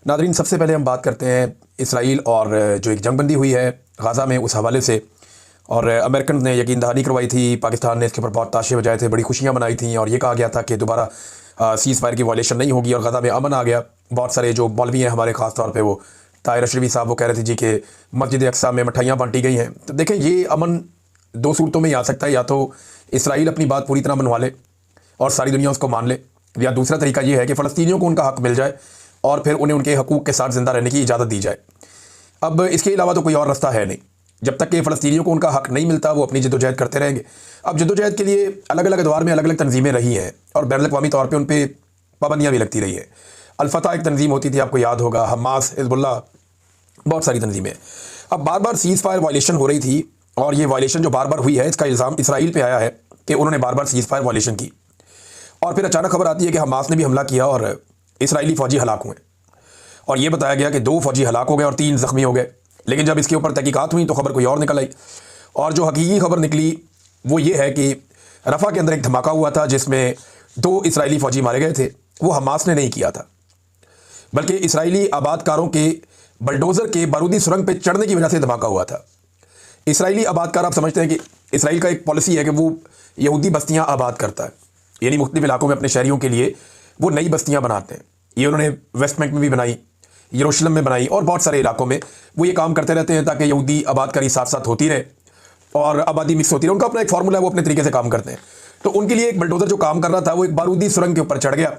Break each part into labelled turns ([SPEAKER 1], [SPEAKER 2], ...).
[SPEAKER 1] Nadreen, सबसे पहले हम बात करते हैं इसराइल और जो एक जंगबंदी हुई है गाज़ा में उस हवाले से। और अमेरिकन ने यकीन दहानी करवाई थी, पाकिस्तान ने इसके ऊपर बहुत ताशे बजाए थे, बड़ी खुशियां मनाई थी और ये कहा गया था कि दोबारा सीज़ फायर की वायलेशन नहीं होगी और गाज़ा में अमन आ गया। बहुत सारे जो मौलवी हैं हमारे, ख़ास तौर पे वो ताहिर अशरफी साहब, वो कह रहे थे जी कि मस्जिद अक्सा में मिठाइयाँ बांटी गई हैं। तो देखें, ये अमन दो सूरतों में ही आ सकता है, या तो इसराइल अपनी बात पूरी तरह मनवा ले और सारी दुनिया उसको मान ले, या दूसरा तरीका ये है कि फ़लस्तीनियों को उनका हक़ मिल जाए और फिर उन्हें उनके हकूक़ के साथ ज़िंदा रहने की इजाज़त दी जाए। अब इसके अलावा तो कोई और रास्ता है नहीं। जब तक कि फ़लस्तीनियों को उनका हक़ नहीं मिलता, वो अपनी जद्दोजहद करते रहेंगे। अब जद्दोजहद के लिए अलग अलग अदवार में अलग अलग तंजीमें रही हैं और बैनुल-अक़वामी तौर पर उन पर पाबंदियाँ भी लगती रही हैं। अल-फतह एक तंजीम होती थी, आपको याद होगा, हमास, हिज़्बुल्लाह, बहुत सारी तंजीमें। अब बार बार सीज़ फायर वायलेशन हो रही थी और ये वायलेशन जो बार बार हुई है, इसका इल्ज़ाम इसराइल पे आया है कि उन्होंने बार बार सीज़ फायर वायलेशन की। और फिर अचानक खबर आती है कि हमास ने भी हमला किया और इसराइली फ़ौजी हलाक हुए और ये बताया गया कि 2 फ़ौजी हलाक हो गए और 3 ज़ख्मी हो गए। लेकिन जब इसके ऊपर तहकीकात हुई तो खबर कोई और निकल आई और जो हकीकी खबर निकली वो ये है कि रफ़ा के अंदर एक धमाका हुआ था जिसमें 2 इसराइली फ़ौजी मारे गए थे। वो हमास ने नहीं किया था, बल्कि इसराइली आबादकारों के बलडोज़र के बारूदी सुरंग पे चढ़ने की वजह से धमाका हुआ था। इसराइली आबादकार, आप समझते हैं कि इसराइल का एक पॉलिसी है कि वो यहूदी बस्तियाँ आबाद करता है, यानी मुख्तलिफ इलाकों में अपने शहरियों के लिए वो नई बस्तियाँ बनाते हैं। ये उन्होंने वेस्ट बैंक में भी बनाई, यरूशलेम में बनाई और बहुत सारे इलाकों में वो ये काम करते रहते हैं ताकि यहूदी आबादकारी साथ साथ होती रहे और आबादी मिक्स होती रहे। उनका अपना एक फार्मूला है, वो अपने तरीके से काम करते हैं। तो उनके लिए एक बलडोज़र जो काम कर रहा था वो एक बारूदी सुरंग के ऊपर चढ़ गया,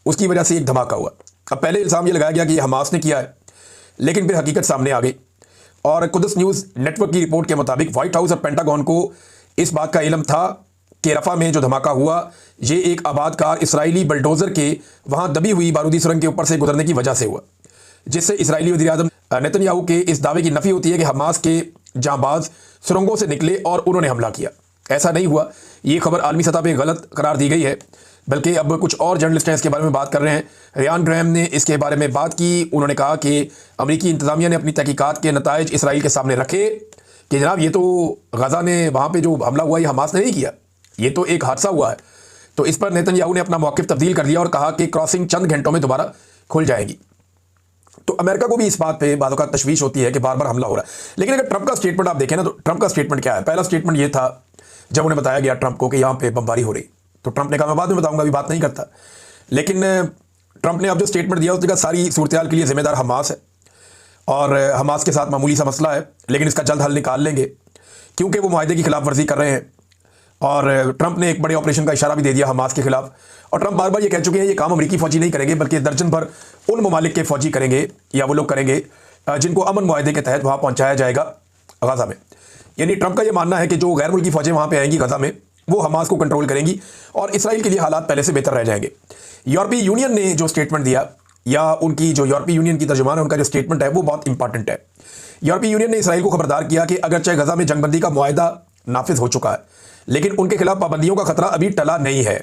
[SPEAKER 1] उसकी वजह से एक धमाका हुआ। अब पहले इल्ज़ाम ये लगाया गया कि ये हमास ने किया है, लेकिन फिर हकीकत सामने आ गई और कुदस न्यूज़ नेटवर्क की रिपोर्ट के मुताबिक व्हाइट हाउस और पेंटागन को इस बात का इल्म था कि रफ़ा में जो धमाका हुआ ये एक आबादकार इसराइली बलडोज़र के वहाँ दबी हुई बारूदी सुरंग के ऊपर से गुजरने की वजह से हुआ, जिससे इसराइली वज़ीर-ए-आज़म नेतन्याहू के इस दावे की नफ़ी होती है कि हमास के जांबाज सुरंगों से निकले और उन्होंने हमला किया। ऐसा नहीं हुआ, ये खबर आलमी सतह पर गलत करार दी गई है। बल्कि अब कुछ और जर्नलिस्ट हैं इसके बारे में बात कर रहे हैं। रियान ग्रैम ने इसके बारे में बात की। उन्होंने कहा कि अमरीकी इंतज़ामिया ने अपनी तहकीकात के नताइज इसराइल के सामने रखे कि जनाब ये तो गाज़ा ने वहाँ पे जो हमला हुआ ये हमास ने नहीं किया, ये तो एक हादसा हुआ है। तो इस पर नेतन्याहू ने अपना मौक़िफ़ तब्दील कर दिया और कहा कि क्रॉसिंग चंद घंटों में दोबारा खुल जाएगी। तो अमेरिका को भी इस बात पे बातों का तशवीश होती है कि बार बार हमला हो रहा है। लेकिन अगर ट्रंप का स्टेटमेंट आप देखें ना, तो ट्रंप का स्टेटमेंट क्या है? पहला स्टेटमेंट ये था जब उन्हें बताया गया ट्रंप को कि यहाँ पे बमबारी हो रही, तो ट्रंप ने कहा मैं बाद में बताऊंगा, अभी बात नहीं करता। लेकिन ट्रंप ने अब जो स्टेटमेंट दिया उस जगह सारी सूरत-ए-हाल के लिए जिम्मेदार हमास है और हमास के साथ मामूली सा मसला है, लेकिन इसका जल्द हल निकाल लेंगे क्योंकि वो मुआहदे की खिलाफ वर्जी कर रहे हैं। और ट्रंप ने एक बड़े ऑपरेशन का इशारा भी दे दिया हमास के खिलाफ। और ट्रंप बार बार ये कह चुके हैं ये काम अमरीकी फ़ौजी नहीं करेंगे, बल्कि दर्जन भर उन ममालिक के फ़ौजी करेंगे या वो लोग करेंगे जिनको अमन मुआहदे के तहत वहाँ पहुँचाया जाएगा गाज़ा में। यानी ट्रंप का ये मानना है कि जो गैर मुल्की फ़ौजें वहाँ पर आएंगी गाज़ा में वो हमास को कंट्रोल करेंगी और इसराइल के लिए हालात पहले से बेहतर रह जाएंगे। यूरोपीय यूनियन ने जो स्टेटमेंट दिया, या उनकी जो यूरोपीय यूनियन की तर्जुमान है, उनका जो स्टेटमेंट है वो बहुत इंपॉर्टेंट है। यूरोपीय यूनियन ने इसराइल को खबरदार किया कि अगरचे गाज़ा में जंगबंदी का मुआहदा नाफिज हो चुका है, लेकिन उनके खिलाफ पाबंदियों का खतरा अभी टला नहीं है।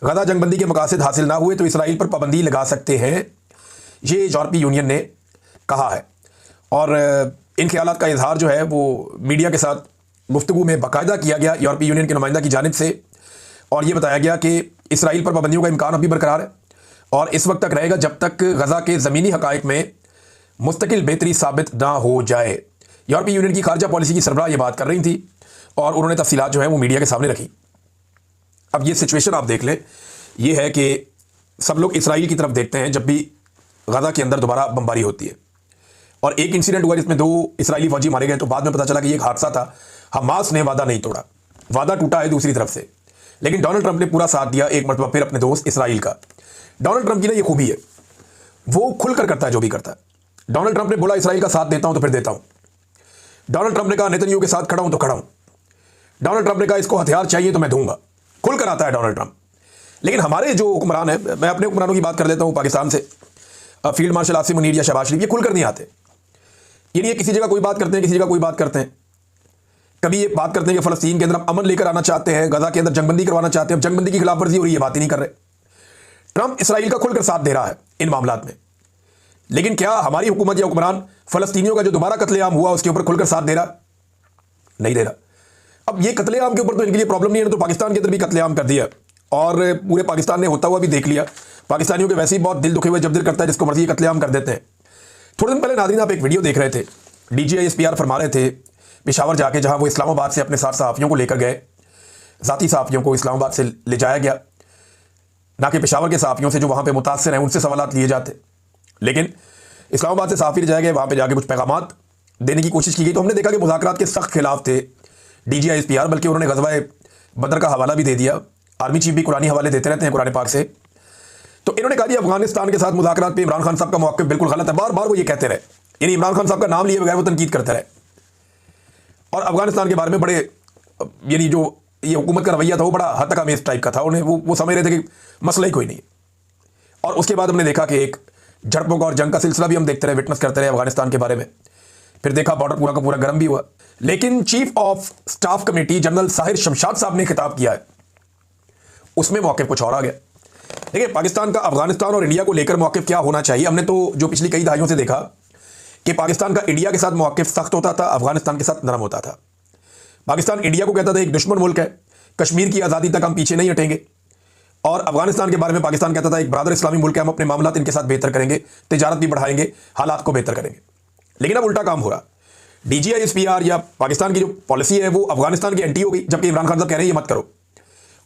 [SPEAKER 1] गाज़ा जंगबंदी के मकासद हासिल ना हुए तो इसराइल पर पाबंदी लगा सकते हैं, ये यूरोपीय यूनियन ने कहा है। और इन ख्यालात का इजहार जो है वो मीडिया के साथ गुफ्तगू में बाकायदा किया गया यूरोपीय यूनियन के नुमाइंदा की जानिब से, और ये बताया गया कि इसराइल पर पाबंदियों का इम्कान अभी बरकरार है और इस वक्त तक रहेगा जब तक गज़ा के ज़मीनी हक़ाइक़ में मुस्तकिल बेहतरी साबित ना हो जाए। यूरोपीय यूनियन की खारजा पॉलिसी की सरबराह ये बात कर रही थी और उन्होंने तफसीलात जो है वो मीडिया के सामने रखी। अब ये सिचुएशन आप देख लें, ये है कि सब लोग इसराइल की तरफ देखते हैं जब भी गज़ा के अंदर दोबारा बमबारी होती है। और एक इंसिडेंट हुआ जिसमें 2 इसराइली फ़ौजी मारे गए, तो बाद में पता चला कि ये एक हादसा था, हमास ने वादा नहीं तोड़ा, वादा टूटा है दूसरी तरफ से। लेकिन डोनाल्ड ट्रंप ने पूरा साथ दिया एक मरतबा फिर अपने दोस्त इसराइल का। डोनाल्ड ट्रंप की ना ये खूबी है, वो खुलकर करता है जो भी करता है। डोनाल्ड ट्रंप ने बोला इसराइल का साथ देता हूं तो फिर देता हूं। डोनाल्ड ट्रंप ने कहा नेतन्याहू के साथ खड़ा हूं तो खड़ा हूं। डोनाल्ड ट्रंप ने कहा इसको हथियार चाहिए तो मैं दूंगा। खुलकर आता है डोनाल्ड ट्रंप। लेकिन हमारे जो हुक्मरान है, मैं अपने हुक्मरानों की बात कर लेता हूं पाकिस्तान से, फील्ड मार्शल आसिम मुनीर या शहबाज शरीफ, ये खुलकर नहीं आते। ये किसी जगह कोई बात करते हैं, किसी जगह कोई बात करते हैं। कभी ये बात करते हैं कि फ़लस्तीन के अंदर हम अमन लेकर आना चाहते हैं, गज़ा के अंदर जंगबंदी करवाना चाहते हैं, अब जंगबंदी की खिलाफ वर्जी हो रही है, बात ही नहीं कर रहे। ट्रंप इसराइल का खुलकर साथ दे रहा है इन मामलात में, लेकिन क्या हमारी हुकूमत या हुक्मरान फ़लस्तीनियों का जो दोबारा कत्लेआम हुआ उसके ऊपर खुलकर साथ दे रहा? नहीं दे रहा। अब ये कत्लेआम के ऊपर तो इनके लिए प्रॉब्लम नहीं है, तो पाकिस्तान के अंदर भी कत्लेआम कर दिया और पूरे पाकिस्तान ने होता हुआ भी देख लिया। पाकिस्तानियों के वैसे ही बहुत दिल दुखे हुए, जब दिल करता है जिसको मर्जी कत्लेआम कर देते हैं। थोड़े दिन पहले नाज़रीन आप एक वीडियो देख रहे थे, DGI-SPR फरमा रहे थे पेशावर जाके, जहां वो इस्लामाबाद से अपने साथ सहाफ़ियों को लेकर गए, ज़ाती सहाफ़ियों को इस्लामाबाद से ले जाया गया, ना कि पेशावर के सहाफ़ियों से जो वहाँ पे मुतासर हैं उनसे सवालात लिए जाते। लेकिन इस्लामाबाद से सहाफ़ी ले जाए गए, वहाँ पे जाके कुछ पैगामात देने की कोशिश की गई, तो हमने देखा कि मुज़ाकरात के सख्त खिलाफ थे DGI-SPR, बल्कि उन्होंने ग़ज़वा बदर का हवाला भी दे दिया। आर्मी चीफ भी कुरानी हवाले देते रहते हैं कुरान पाक से। तो इन्होंने कहा कि अफगानिस्तान के साथ मुज़ाकरात पे इमरान खान साहब का मौक़िफ़ बिल्कुल गलत है। बार बार वो ये कहते रहे, यानी इमरान खान साहब का नाम लिए बगैर वो तनकीद करते रहे, और अफगानिस्तान के बारे में बड़े, यानी जो ये हुकूमत का रवैया था वो बड़ा हद तक अमेज़ टाइप का था। उन्हें वो समझ रहे थे कि मसला ही कोई नहीं है। और उसके बाद हमने देखा कि एक झड़पों का और जंग का सिलसिला भी हम देखते रहे, विटनेस करते रहे अफगानिस्तान के बारे में। फिर देखा बॉर्डर पूरा का पूरा गर्म भी हुआ। लेकिन chief of staff committee general Sahir Shamshad साहब ने खिताब किया है, उसमें मौक़िफ़ कुछ और आ गया। देखिए, पाकिस्तान का अफगानिस्तान और इंडिया को लेकर मौक़िफ़ क्या होना चाहिए, हमने तो जो पिछली कई दहाइयों से देखा कि पाकिस्तान का इंडिया के साथ मौक़िफ़ सख्त होता था, अफगानिस्तान के साथ नरम होता था। पाकिस्तान इंडिया को कहता था एक दुश्मन मुल्क है, कश्मीर की आज़ादी तक हम पीछे नहीं हटेंगे, और अफगानिस्तान के बारे में पाकिस्तान कहता था एक बरादर इस्लामी मुल्क है, हम अपने मामलात इनके साथ बेहतर करेंगे, तिजारत भी बढ़ाएंगे, हालात को बेहतर करेंगे। लेकिन अब उल्टा काम हो रहा। DGI-SPR या पाकिस्तान की जो पॉलिसी है वो अफगानिस्तान की एंटी हो गई, जबकि इमरान खान साहब कह रहे हैं ये मत करो,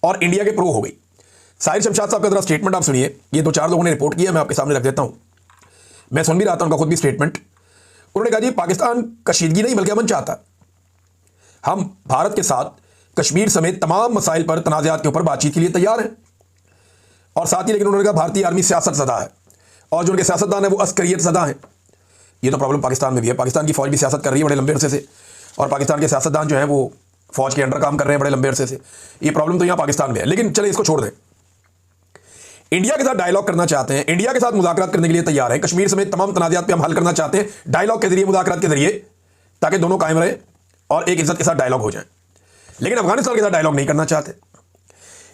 [SPEAKER 1] और इंडिया के प्रो हो गई। साहिर शमशाद साहब का जरा स्टेटमेंट आप सुनिए, ये 2-4 लोगों ने रिपोर्ट किया, मैं आपके सामने रख देता हूं, मैं सुन भी रहा था उनका खुद भी स्टेटमेंट। उन्होंने कहा जी पाकिस्तान कशीदगी नहीं बल्कि अमन चाहता, हम भारत के साथ कश्मीर समेत तमाम मसाइल पर, तनाज़ात के ऊपर बातचीत के लिए तैयार हैं। और साथ ही लेकिन उन्होंने कहा भारतीय आर्मी सियासत ज़दा है, और जो उनके सियासतदान है वो अस्करियत ज़दा है। ये तो प्रॉब्लम पाकिस्तान में भी है, पाकिस्तान की फ़ौज भी सियासत कर रही है बड़े लंबे अरसे से, और पाकिस्तान के सियासतदान जो हैं वो फ़ौज के अंडर काम कर रहे हैं बड़े लंबे अरसे से। ये प्रॉब्लम तो यहाँ पाकिस्तान में है। लेकिन चले इसको छोड़ दें, इंडिया के साथ डायलॉग करना चाहते हैं, इंडिया के साथ मुज़ाकरात करने के लिए तैयार हैं, कश्मीर समेत तमाम तनाज़ात पे हम हल करना चाहते हैं डायलॉग के जरिए, मुज़ाकरात के जरिए, ताकि दोनों कायम रहे और एक इज्जत के साथ डायलॉग हो जाए। लेकिन अफगानिस्तान के साथ डायलॉग नहीं करना चाहते।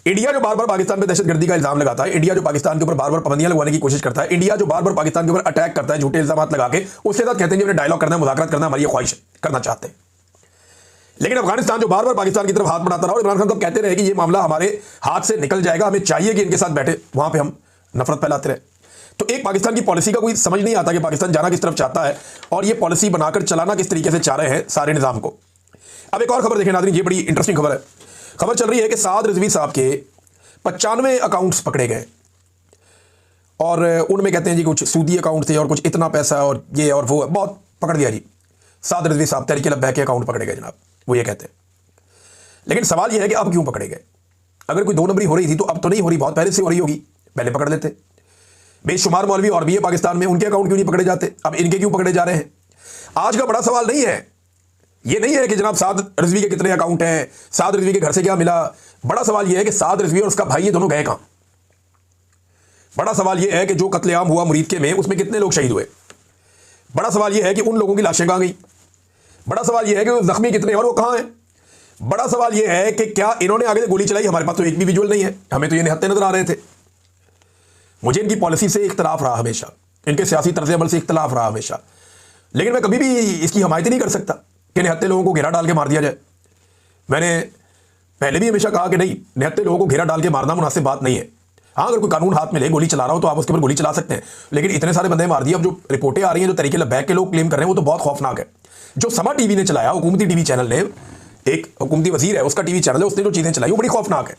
[SPEAKER 1] इंडिया जो बार बार पाकिस्तान पर दहशतगर्दी का इल्जाम लगाता है, इंडिया जो पाकिस्तान के ऊपर बार बार पाबंदियां लगवाने की कोशिश करता है, इंडिया जो बार बार पाकिस्तान के ऊपर अटैक करता है झूठे इल्जाम लगा के, उसके साथ कहते हैं कि डायलॉग करना है, मुज़ाकरात करना, हमारी ख्वाहिश करना चाहते हैं। लेकिन अफगानिस्तान जो बार बार पाकिस्तान की तरफ हाथ बढ़ाता रहा, और इमरान खान साहब कहते रहे कि ये मामला हमारे हाथ से निकल जाएगा, हमें चाहिए कि इनके साथ बैठे, वहां पर हम नफरत फैलाते रहे। तो एक पाकिस्तान की पॉलिसी का कोई समझ नहीं आता कि पाकिस्तान जाना किस तरफ चाहता है, और ये पॉलिसी बनाकर चलाना किस तरीके से चाह रहे हैं सारे निज़ाम को। अब एक और खबर देखें नाज़रीन, ये बड़ी इंटरेस्टिंग खबर है। खबर चल रही है कि साद रिजवी साहब के 95 अकाउंट्स पकड़े गए, और उनमें कहते हैं जी कुछ सूदी अकाउंट थे और कुछ इतना पैसा और ये और वो, बहुत पकड़ दिया जी। साद रिजवी साहब तहरीक लब्बैक के अकाउंट पकड़े गए जनाब, वो ये कहते हैं। लेकिन सवाल ये है कि अब क्यों पकड़े गए? अगर कोई 2 नंबरी हो रही थी तो अब तो नहीं हो रही, बहुत पहले से हो रही होगी, पहले पकड़ लेते। बेशुमार मौलवी और भी है पाकिस्तान में, उनके अकाउंट क्यों नहीं पकड़े जाते, अब इनके क्यों पकड़े जा रहे हैं? आज का बड़ा सवाल नहीं है, ये नहीं है कि जनाब साद रिजवी के कितने अकाउंट हैं, साद रिजवी के घर से क्या मिला। बड़ा सवाल ये है कि साद रिजवी और उसका भाई ये दोनों गए कहां। बड़ा सवाल ये है कि जो कत्लेआम हुआ मुरीद के में, उसमें कितने लोग शहीद हुए। बड़ा सवाल ये है कि उन लोगों की लाशें कहां गई। बड़ा सवाल ये है कि जख्मी कितने और वो कहां हैं। बड़ा सवाल ये है कि क्या इन्होंने आगे से गोली चलाई। हमारे पास तो एक भी विजुअल नहीं है, हमें तो ये निहत्ते नजर आ रहे थे। मुझे इनकी पॉलिसी से इख्तलाफ रहा हमेशा, इनके सियासी तर्ज अमल से इख्तलाफ रहा हमेशा, लेकिन मैं कभी भी इसकी हमायत नहीं कर सकता कि निहत्ते लोगों को घेरा डाल के मार दिया जाए। मैंने पहले भी हमेशा कहा कि नहीं, निहत्ते लोगों को घेरा डाल के मारना मुनासिब बात नहीं है। हाँ, अगर कोई कानून हाथ में ले, गोली चला रहा हो तो आप उसके ऊपर गोली चला सकते हैं, लेकिन इतने सारे बंदे मार दिए। अब जो रिपोर्टें आ रही हैं, जो तरीके लब्बैक के लोग क्लेम कर रहे हैं, वो तो बहुत खौफनाक है। जो समा टीवी ने चलाया, हुकूमती टीवी चैनल ने, एक हुकूमती वजीर है उसका टीवी चैनल है, उसने जो चीज़ें चलाई वो बड़ी खौफनाक है।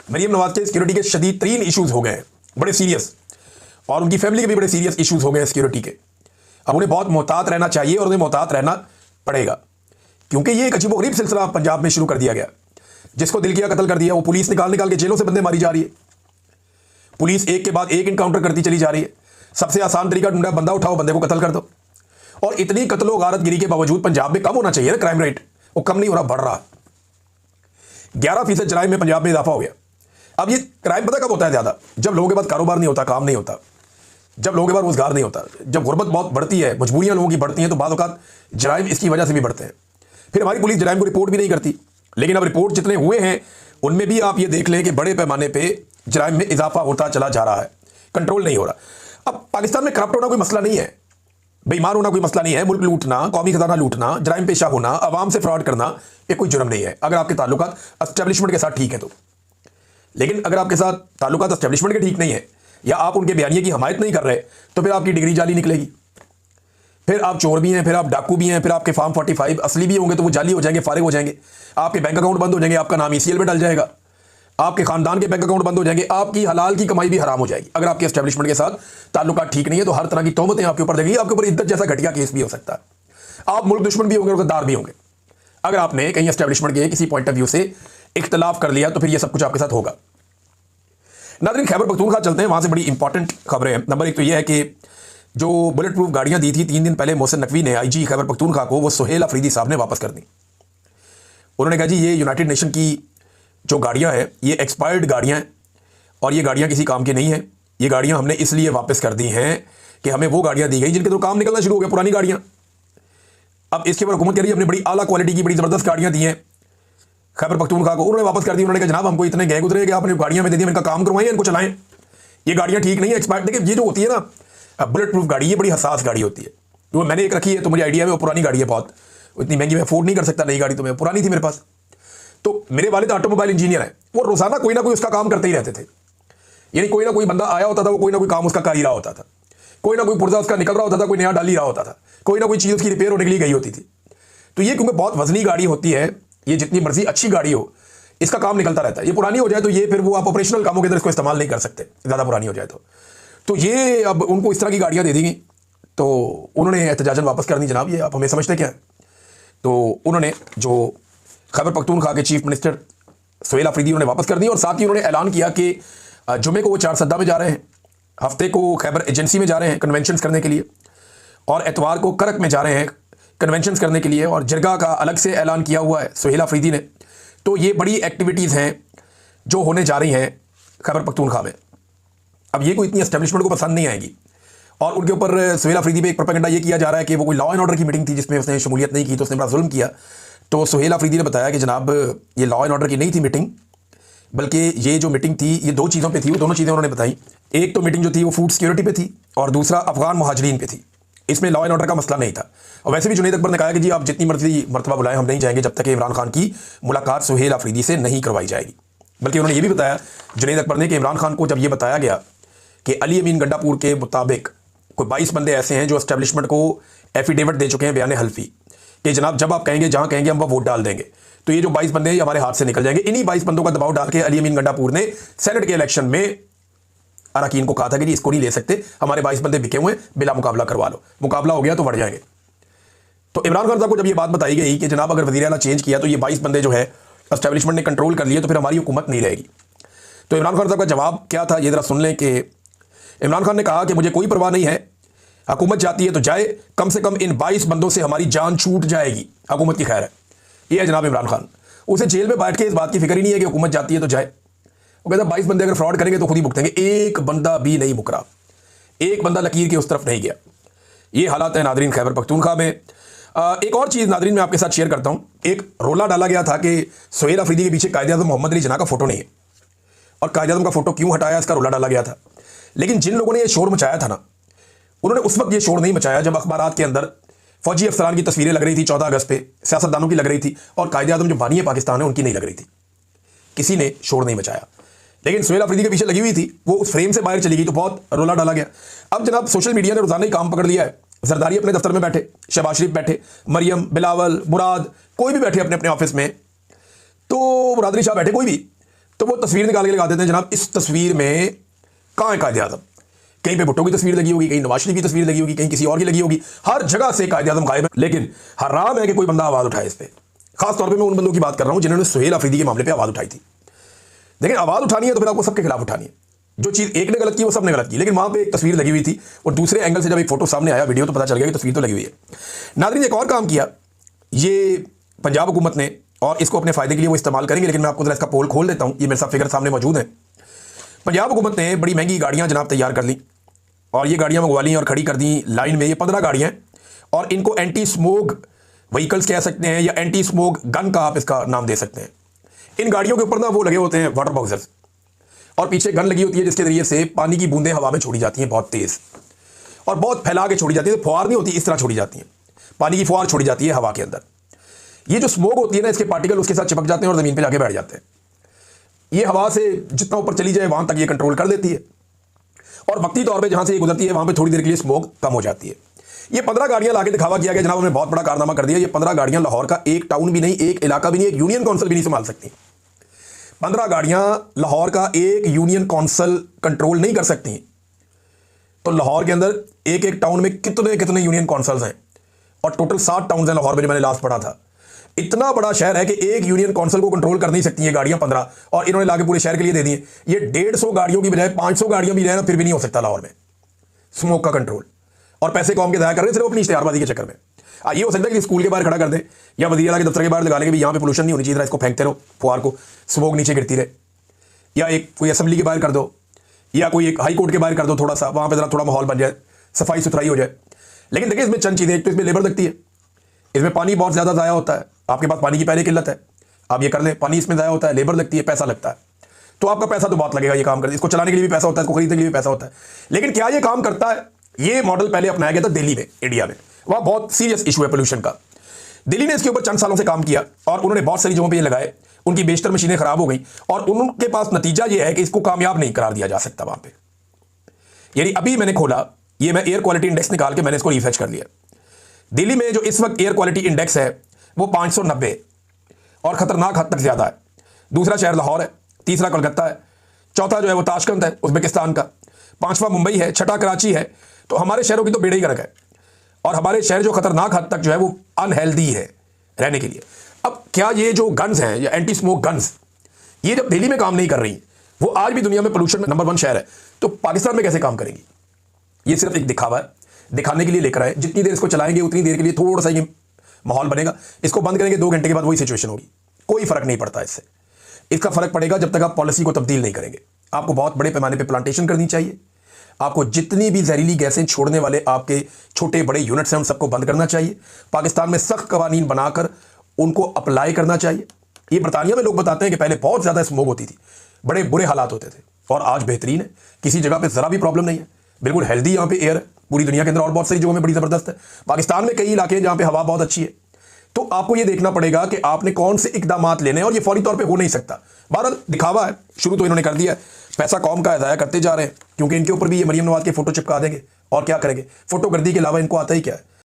[SPEAKER 1] मरीम नवाज के सिक्योरिटी के शदीद तरीन इशूज़ हो गए हैं, बड़े सीरियस, और उनकी फैमिली के भी बड़े सीरियस इशूज़ हो गए हैं सिक्योरिटी के। अब उन्हें बहुत मोहतात रहना चाहिए, और उन्हें मोहतात रहना पड़ेगा, क्योंकि ये एक अजीबोगरीब सिलसिला पंजाब में शुरू कर दिया गया। जिसको दिल किया कत्ल कर दिया, वो पुलिस निकाल के जेलों से बंदे मारी जा रही है। पुलिस एक के बाद एक इनकाउंटर करती चली जा रही है। सबसे आसान तरीका ढूंढा, बंदा उठाओ, बंदे को कत्ल कर दो। और इतनी कत्लो गारतगिरी के बावजूद पंजाब में कम होना चाहिए ना क्राइम रेट, वो कम नहीं हो रहा, बढ़ रहा। 11% जराइम में पंजाब में इजाफा हो गया। अब ये क्राइम पता कब होता है ज़्यादा? जब लोगों के पास कारोबार नहीं होता, काम नहीं होता, जब लोगों के पास रोजगार नहीं होता, जब गुर्बत बहुत बढ़ती है, मजबूरियां लोगों की बढ़ती हैं, तो बाद औक़ात जराइम इसकी वजह से भी बढ़ते हैं। फिर हमारी पुलिस जराइम को रिपोर्ट भी नहीं करती। लेकिन अब रिपोर्ट जितने हुए हैं उनमें भी आप ये देख लें कि बड़े पैमाने पर जराइम में इजाफा होता चला जा रहा है, कंट्रोल नहीं हो रहा। अब पाकिस्तान में करप्ट होना कोई मसला नहीं है, बेईमान होना कोई मसला नहीं है। मुल्क लूटना, कौमी खजाना लूटना, जराइम पेशा होना, अवाम से फ्रॉड करना, ये कोई जुर्म नहीं है अगर आपके ताल्लुकात एस्टेब्लिशमेंट के साथ ठीक है तो। लेकिन अगर आपके साथ ताल्लुकात एस्टेब्लिशमेंट के ठीक नहीं है या आप उनके बयानिए की हमायत नहीं कर रहे, तो फिर आपकी डिग्री जाली निकलेगी, फिर आप चोर भी हैं, फिर आप डाकू भी हैं, फिर आपके फॉर्म 45 असली भी होंगे तो वो जाली हो जाएंगे, फारिग हो जाएंगे, आपके बैंक अकाउंट बंद हो जाएंगे, आपका नाम ईसीएल में डल जाएगा, आपके खानदान के बैंक अकाउंट बंद हो जाएंगे, आपकी हलाल की कमाई भी हराम हो जाएगी। अगर आपके एस्टेब्लिशमेंट के साथ ताल्लुकात ठीक नहीं है तो हर तरह की तोहमतें आपके ऊपर देगी, आपके ऊपर इद्दत जैसा घटिया केस भी हो सकता है, आप मुल्क दुश्मन भी होंगे और गद्दार भी होंगे। अगर आपने कहीं एस्टेब्लिशमेंट के किसी पॉइंट ऑफ व्यू से इख्तलाफ कर लिया तो फिर यह सब कुछ आपके साथ होगा। नाज़रीन, खैबर पख्तूनख्वा चलते हैं, वहां से बड़ी इंपॉर्टेंट खबरें हैं। नंबर एक तो यह है कि जो बुलेट प्रूफ गाड़ियां दी थी 3 दिन पहले मोहसिन नकवी ने आईजी खैबर पख्तूनख्वा को, वो सुहेल अफरीदी साहब ने वापस कर दी। उन्होंने कहा जी ये यूनाइटेड नेशन की जो गाड़ियां हैं ये एक्सपायर्ड गाड़ियां हैं और ये गाड़ियां किसी काम की नहीं है। ये गाड़ियां हमने इसलिए वापस कर दी हैं कि हमें वो गाड़ियां दी गई जिनके तो काम निकलना शुरू हो गया, पुरानी गाड़ियां। अब इसके ऊपर हुकूमत कह रही है हमने बड़ी आला क्वालिटी की बड़ी ज़बरदस्त गाड़ियां दी हैं खैबर पख्तूनख्वा को, उन्होंने वापस कर दी। उन्होंने कहा जनाब हमको इतने गए गुजरे कि आपने गाड़ियां में दे दी, इनका काम करवाएं, इनको चलाएं, ये गाड़ियां ठीक नहीं है, एक्सपायर्ड। देखिए ये जो होती है ना बुलेट प्रूफ गाड़ी, ये बड़ी हसास गाड़ी होती है। वो मैंने एक रखी है तो मुझे आइडिया है, वो पुरानी गाड़ी है बहुत, इतनी महंगी मैं अफोर्ड नहीं कर सकता नई गाड़ी, तो मैं पुरानी थी मेरे पास। तो मेरे वालिद ऑटोमोबाइल इंजीनियर हैं, वो रोजाना कोई ना कोई उसका काम करते ही रहते थे, यानी कोई ना कोई बंदा आया होता था, वो कोई ना कोई काम उसका कर ही रहा होता था, कोई ना कोई पुर्जा उसका निकल रहा होता था, कोई नया डाल ही रहा होता था, कोई ना कोई चीज़ उसकी रिपेयर होने के लिए गई होती थी। तो ये क्योंकि बहुत वजनी गाड़ी होती है, ये जितनी मर्जी अच्छी गाड़ी हो इसका काम निकलता रहता है। ये पुरानी हो जाए तो ये फिर वो आप ऑपरेशनल कामों के अंदर इसको इस्तेमाल नहीं कर सकते, ज़्यादा पुरानी हो जाए तो ये अब उनको इस तरह की गाड़ियाँ दे दी गई, तो उन्होंने एहतजाजन वापस कर दी। जनाब ये आप हमें समझते क्या है? तो उन्होंने जो खैबर पख्तूनख्वा के चीफ मिनिस्टर सुहेल अफरीदी उन्होंने वापस कर दी और साथ ही उन्होंने ऐलान किया कि जुमे को वो 4 सद्दा में जा रहे हैं, हफ्ते को खैबर एजेंसी में जा रहे हैं कन्वेंशन करने के लिए, और एतवार को करक में जा रहे हैं कन्वेंशन करने के लिए, और जरगा का अलग से ऐलान किया हुआ है सुहेल अफरीदी ने। तो ये बड़ी एक्टिविटीज़ हैं जो होने जा रही हैं खैबर पख्तूनख्वा में। अब ये कोई इतनी एस्टेब्लिशमेंट को पसंद नहीं आएगी, और उनके ऊपर सुहेल अफरीदी पे एक प्रोपेगेंडा ये किया जा रहा है कि वो कोई लॉ एंड ऑर्डर की मीटिंग थी जिसमें उसने शमूलियत नहीं की तो उसने बड़ा जुल्म किया। तो सुहेल अफरीदी ने बताया कि जनाब ये लॉ एंड ऑर्डर की नहीं थी मीटिंग, बल्कि ये जो मीटिंग थी ये 2 चीज़ों पे थी, वो दोनों चीज़ें उन्होंने बताई। एक तो मीटिंग जो थी वो फूड सिक्योरिटी पे थी और दूसरा अफगान मुहाजिरीन पे थी, इसमें लॉ एंड ऑर्डर का मसला नहीं था। और वैसे भी जुनैद अकबर ने कहा कि जी आप जितनी मर्जी मरतबा बुलाएं हम नहीं जाएंगे जब तक इमरान खान की मुलाकात सुहेल अफरीदी से नहीं करवाई जाएगी। बल्कि उन्होंने ये भी बताया जुनैद अकबर ने कि इमरान खान को जब ये बताया गया कि अली अमीन गंडापुर के मुताबिक कोई 22 बंदे ऐसे हैं जो एस्टेब्लिशमेंट को एफिडेविट दे चुके हैं बयान हल्फी कि जनाब जब आप कहेंगे जहां कहेंगे हम वह वोट डाल देंगे, तो ये जो 22 बंदे हैं ये हमारे हाथ से निकल जाएंगे। इन्हीं 22 बंदों का दबाव डाल के अली अमीन गंडापुर ने सेनेट के इलेक्शन में अरकान को कहा था कि जी इसको नहीं ले सकते, हमारे 22 बंदे बिके हुए हैं, बिला मुकाबला करवा लो, मुकाबला हो गया तो बढ़ जाएंगे। तो इमरान खान साहब को जब ये बात बताई गई कि जनाब अगर वज़ीर आला चेंज किया तो ये 22 बंदे जो है एस्टेब्लिशमेंट ने कंट्रोल कर लिए तो फिर हमारी हुकूमत नहीं रहेगी, तो इमरान खान साहब का जवाब क्या था ये ज़रा सुन लें। कि इमरान खान ने कहा कि मुझे कोई परवाह नहीं है, हुकूमत जाती है तो जाए, कम से कम इन 22 बंदों से हमारी जान छूट जाएगी, हुकूमत की खैर है। ये है जनाब इमरान खान, उसे जेल में बैठ के इस बात की फिक्र ही नहीं है कि हुकूमत जाती है तो जाए। वो कहता 22 बंदे अगर फ्रॉड करेंगे तो खुद ही भुगतेंगे, एक बंदा भी नहीं मुकरा, एक बंदा लकीर की उस तरफ नहीं गया। ये हालात है नादरीन खैबर पख्तूनख्वा में। एक और चीज़ नादरीन मैं आपके साथ शेयर करता हूँ। एक रोला डाला गया था कि सुहेल अफरीदी के पीछे कायद-ए-आज़म मोहम्मद अली जिन्ना का फोटो नहीं है, और कायद-ए-आज़म का फोटो क्यों हटाया इसका रोला डाला गया था। लेकिन जिन लोगों ने ये शोर मचाया था ना, उन्होंने उस वक्त ये शोर नहीं मचाया जब अखबारात के अंदर फौजी अफसरान की तस्वीरें लग रही थी 14 अगस्त पे, सियासतदानों की लग रही थी, और कायद-ए-आज़म जो बानी है पाकिस्तान है उनकी नहीं लग रही थी। किसी ने शोर नहीं मचाया, लेकिन सुहेल अफरीदी के पीछे लगी हुई थी, वो उस फ्रेम से बाहर चली गई तो बहुत रोला डाला गया। अब जनाब सोशल मीडिया ने रोजाना ही काम पकड़ लिया है। जरदारी अपने दफ्तर में बैठे, शहबाज शरीफ बैठे, मरियम, बिलावल, मुराद, कोई भी बैठे अपने अपने ऑफिस में, तो मुरादरी शाह बैठे, कोई भी, तो वो तस्वीर निकाल के लगा देते हैं जनाब इस तस्वीर में कहाँ है कायद-ए-आज़म। कहीं पे भुट्टो की तस्वीर लगी होगी, कहीं नवाज शरीफ की तस्वीर लगी होगी, कहीं किसी और की लगी होगी, हर जगह से कायद-ए-आज़म गायब है। लेकिन हराम है कि कोई बंदा आवाज़ उठाए इस पर। खासतौर पर मैं उन बंदों की बात कर रहा हूँ जिन्होंने सुहेल अफरीदी के मामले पर आवाज़ उठाई थी। लेकिन आवाज़ उठानी है तो फिर आपको सबके खिलाफ उठानी है। जो चीज़ एक ने गलत की वो सब ने गलत की, लेकिन वहाँ पे एक तस्वीर लगी हुई थी और दूसरे एंगल से जब एक फोटो सामने आया वीडियो तो पता चल गया कि तस्वीर तो लगी हुई है। नाज़रीन एक और काम किया ये पंजाब हुकूमत ने, और इसको अपने फ़ायदे के लिए वो इस्तेमाल करेंगे, लेकिन मैं आपको जरा इसका पोल खोल देता हूँ। ये मेरे साथ फिगर सामने मौजूद है। पंजाब हुकूमत ने बड़ी महंगी गाड़ियाँ जनाब तैयार कर ली, और ये गाड़ियाँ मंगवा ली और खड़ी कर दी लाइन में। ये 15 गाड़ियाँ हैं, और इनको एंटी स्मोक व्हीकल्स कह सकते हैं या एंटी स्मोक गन का आप इसका नाम दे सकते हैं। इन गाड़ियों के ऊपर ना वो लगे होते हैं वाटर बॉक्सर्स, और पीछे गन लगी होती है जिसके जरिए से पानी की बूंदें हवा में छोड़ी जाती हैं बहुत तेज़, और बहुत फैला के छोड़ी जाती है। फुहार नहीं होती, इस तरह छोड़ी जाती हैं, पानी की फुहार छोड़ी जाती है हवा के अंदर। ये जो स्मोक होती है ना, इसके पार्टिकल उसके साथ चिपक जाते हैं और ज़मीन पे जाके बैठ जाते हैं। ये हवा से जितना ऊपर चली जाए वहां तक ये कंट्रोल कर देती है, और वक्ती तौर पे जहां से ये गुजरती है वहां पे थोड़ी देर के लिए स्मोक कम हो जाती है। ये 15 गाड़ियां लाके दिखावा किया गया, जनाब हमने बहुत बड़ा कारनामा कर दिया। ये 15 गाड़ियां लाहौर का एक टाउन भी नहीं, एक इलाका भी नहीं, एक यूनियन काउंसिल भी नहीं संभाल सकती। 15 गाड़ियां लाहौर का एक यूनियन काउंसिल कंट्रोल नहीं कर सकती। तो लाहौर के अंदर एक एक टाउन में कितने कितने यूनियन काउंसिल्स हैं, और टोटल 7 टाउन हैं लाहौर में, जो मैंने लास्ट पढ़ा था। इतना बड़ा शहर है कि एक यूनियन काउंसिल को कंट्रोल कर नहीं सकती ये गाड़ियां 15, और इन्होंने लाके पूरे शहर के लिए दे दी। ये 150 गाड़ियों की बजाय 500 गाड़ियां भी रहे ना, फिर भी नहीं हो सकता लाहौर में स्मोक का कंट्रोल। और पैसे कौम के जाया कर रहे हैं सिर्फ अपनी इश्तेहारबाजी के चक्कर में। ये हो सकता है कि स्कूल के बाहर खड़ा कर दें या वज़ीर के दफ्तर के बाहर लगा लेंगे, यहाँ पे पोल्यूशन नहीं होनी चाहिए, इसको फेंकते रहो फुहार को, स्मोक नीचे गिरती रहे। या एक कोई असेंबली के बाहर कर दो, या कोई एक हाई कोर्ट के बाहर कर दो, थोड़ा सा वहाँ पे जरा थोड़ा माहौल बन जाए, सफाई सुथराई हो जाए। लेकिन देखिए इसमें चंद चीज़ें, एक तो इसमें लेबर लगती है, इसमें पानी बहुत ज़्यादा ज़ाया होता है। आपके पास पानी की पहले किल्लत है, आप ये कर लें, पानी इसमें ज़ाया होता है, लेबर लगती है, पैसा लगता है। तो आपका पैसा तो बहुत लगेगा ये काम करते, इसको चलाने के लिए भी पैसा होता है, इसको खरीदने के लिए भी पैसा होता है। लेकिन क्या ये काम करता है? ये मॉडल पहले अपनाया गया था दिल्ली में, इंडिया में, वहाँ बहुत सीरियस इशू है पोल्यूशन का। दिल्ली ने इसके ऊपर चंद सालों से काम किया और उन्होंने बहुत सारी जगहों पे ये लगाए, उनकी बेशतर मशीनें खराब हो गई, और उनके पास नतीजा ये है कि इसको कामयाब नहीं करार दिया जा सकता वहाँ पे। यानी अभी मैंने खोला, ये मैं एयर क्वालिटी इंडेक्स निकाल के मैंने इसको रिसर्च कर लिया। दिल्ली में जो इस वक्त एयर क्वालिटी इंडेक्स है वो 590 और खतरनाक हद तक ज़्यादा है। दूसरा शहर लाहौर है, तीसरा कोलकाता है, चौथा जो है वो ताशकंद है उज़्बेकिस्तान का, पांचवा मुंबई है, छठा कराची है। तो हमारे शहरों की तो बेड़ा ही गर्क है, और हमारे शहर जो खतरनाक हद तक जो है वो अनहेल्दी है रहने के लिए। अब क्या ये जो गन्स हैं या एंटी स्मोक गन्स, ये जब दिल्ली में काम नहीं कर रही, वो आज भी दुनिया में पोल्यूशन में नंबर 1 शहर है, तो पाकिस्तान में कैसे काम करेगी? ये सिर्फ एक दिखावा है, दिखाने के लिए लेकर आए। जितनी देर इसको चलाएंगे उतनी देर के लिए थोड़ा सा ये माहौल बनेगा, इसको बंद करेंगे 2 घंटे के बाद वही सिचुएशन होगी। कोई फर्क नहीं पड़ता इससे। इसका फर्क पड़ेगा जब तक आप पॉलिसी को तब्दील नहीं करेंगे। आपको बहुत बड़े पैमाने पे प्लांटेशन करनी चाहिए, आपको जितनी भी जहरीली गैसें छोड़ने वाले आपके छोटे बड़े यूनिट्स हैं उन सबको बंद करना चाहिए। पाकिस्तान में सख्त कवानीन बनाकर उनको अप्लाई करना चाहिए। ये बरतानिया में लोग बताते हैं कि पहले बहुत ज़्यादा स्मोक होती थी, बड़े बुरे हालात होते थे, और आज बेहतरीन है, किसी जगह पे ज़रा भी प्रॉब्लम नहीं है, बिल्कुल हेल्दी यहाँ पे एयर है। पूरी दुनिया के अंदर और बहुत सारी जगहों में बड़ी ज़बरदस्त है। पाकिस्तान में कई इलाके हैं जहाँ पे हवा बहुत अच्छी है। तो आपको ये देखना पड़ेगा कि आपने कौन से इकदामात लेने हैं, और ये फौरी तौर पे हो नहीं सकता। बहरहाल दिखावा है, शुरू तो इन्होंने कर दिया है, पैसा कौम का ज़ाया करते जा रहे हैं, क्योंकि इनके ऊपर भी ये मरीम नवाज के फोटो चिपका देंगे, और क्या करेंगे? फोटोगर्दी के अलावा इनको आता ही क्या है?